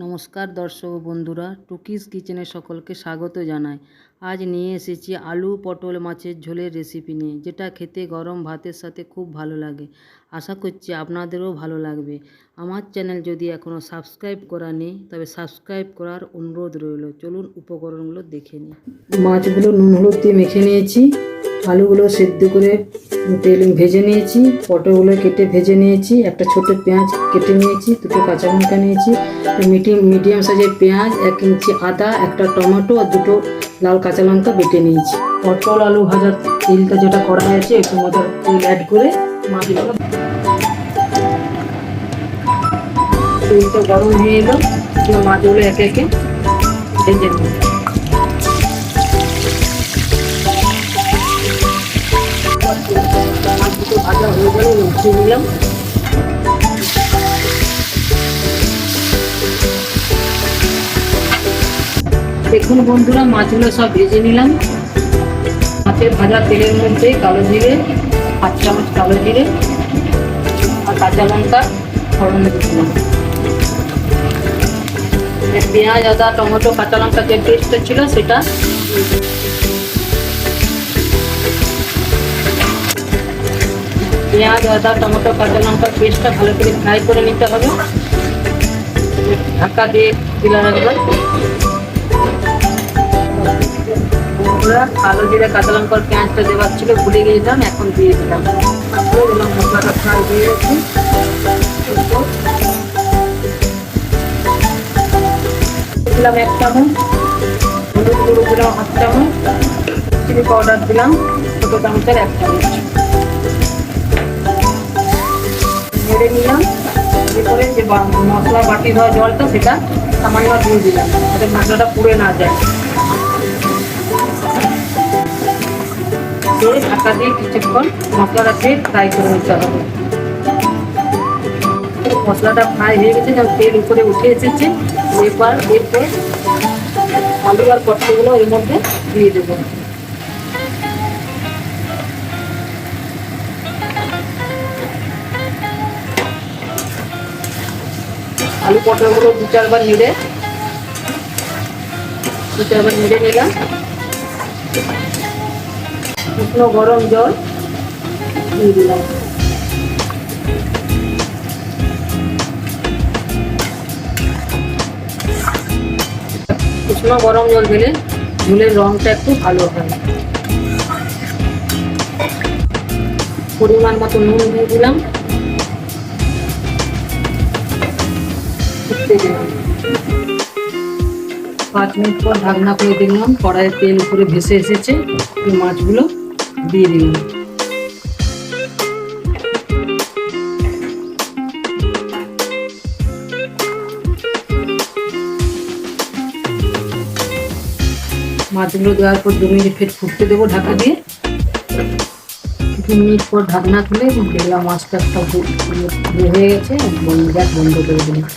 নমস্কার দর্শক বন্ধুরা, টুকিস কিচেনে সকলকে স্বাগত জানাই। আজ নিয়ে এসেছি আলু পটল মাছের ঝোলের রেসিপি নিয়ে, যেটা খেতে গরম ভাতের সাথে খুব ভালো লাগে। আশা করছি আপনাদেরও ভালো লাগবে। আমার চ্যানেল যদি এখনও সাবস্ক্রাইব করা নেই তবে সাবস্ক্রাইব করার অনুরোধ রইল। চলুন উপকরণগুলো দেখে নিই। মাছগুলো নুন হলুদ দিয়ে মেখে নিয়েছি, আলুগুলো সেদ্ধ করে তেল ভেজে নিয়েছি, পটলগুলো কেটে ভেজে নিয়েছি, একটা ছোট পেঁয়াজ কেটে নিয়েছি, দুটো কাঁচা লঙ্কা নিয়েছি, মিডিয়াম সাইজের পেঁয়াজ, 1 ইঞ্চি আদা, একটা টমেটো আর দুটো লাল কাঁচা লঙ্কা বেটে নিয়েছি। পটল আলু ভাজার তেলটা যেটা করা হয়েছে একটু মজার তেল অ্যাড করে মাছগুলো, তেলটা গরম হয়ে এলো, মাছগুলো একে একে ভেজে নিই। মাছগুলো ভাজা হয়ে গেলে উঠিয়ে নিলাম। দেখুন বন্ধুরা, মাছগুলো সব ভেজে নিলাম। মাছের ভাজা তেলের মধ্যে কালো জিরে, 8 চামচ কালো জিরে আর কাঁচা লঙ্কা ফোড়নে দিলাম। পেঁয়াজ আদা টমেটো কাঁচা লঙ্কা যে পেস্টটা ছিল সেটা, পেঁয়াজ আদা টমেটো কাঁচা লঙ্কার পেস্টটা ভালো করে ফ্রাই করে নিতে হবে। ঢাকা দিয়ে দিলাম একবার। কালো জিরে কাঁচা লঙ্কার পেঁয়াজটা দেওয়ার ছিল, ভুলে গিয়েছিলাম, এখন দিয়ে দিলাম। মশলাটা ফ্রাই দিয়ে গেছি। দিলাম 1 চামচ হলুদ গুঁড়ো, দিলাম 1 চামচ চিলি পাউডার, দিলাম ছোট চামচের 1 চামচ। নেড়ে নিলাম। এরপরে যে মশলা বাটি দেওয়া জলটা সেটা সামান্য দিয়ে দিলাম, যাতে মশলাটা পুড়ে না যায়। ঢাকা দিয়ে কিছুক্ষণ মশলাটাকে ফ্রাই করে নিতে হবে। মশলাটা ফ্রাই হয়ে গেছে, যেমন তেল উপরে উঠে এসেছে। এরপর আলু আর পটলগুলো এর মধ্যে দিয়ে দেবো। আলু পটলগুলো 2-4 বার নেড়ে নিলাম। উষ্ণ গরম জল দিয়ে দিলাম। উষ্ণ গরম জল দিলে ঝোলের রংটা একটু ভালো হয়। পরিমাণ মতো নুন দিয়ে দিলাম। 5 মিনিট পর ঢাকনা করে দিলাম। কড়াইয়ের তেল উপরে ভেসে এসেছে, মাছগুলো দিয়ে দিলাম। মাছগুলো দেওয়ার পর 2 মিনিট ফের ফুটতে দেবো ঢাকা দিয়ে। 2 মিনিট পর ঢাকনা তুলে দেখলাম মাছটা একটা হয়ে গেছে, গ্যাস বন্ধ করে দিলাম।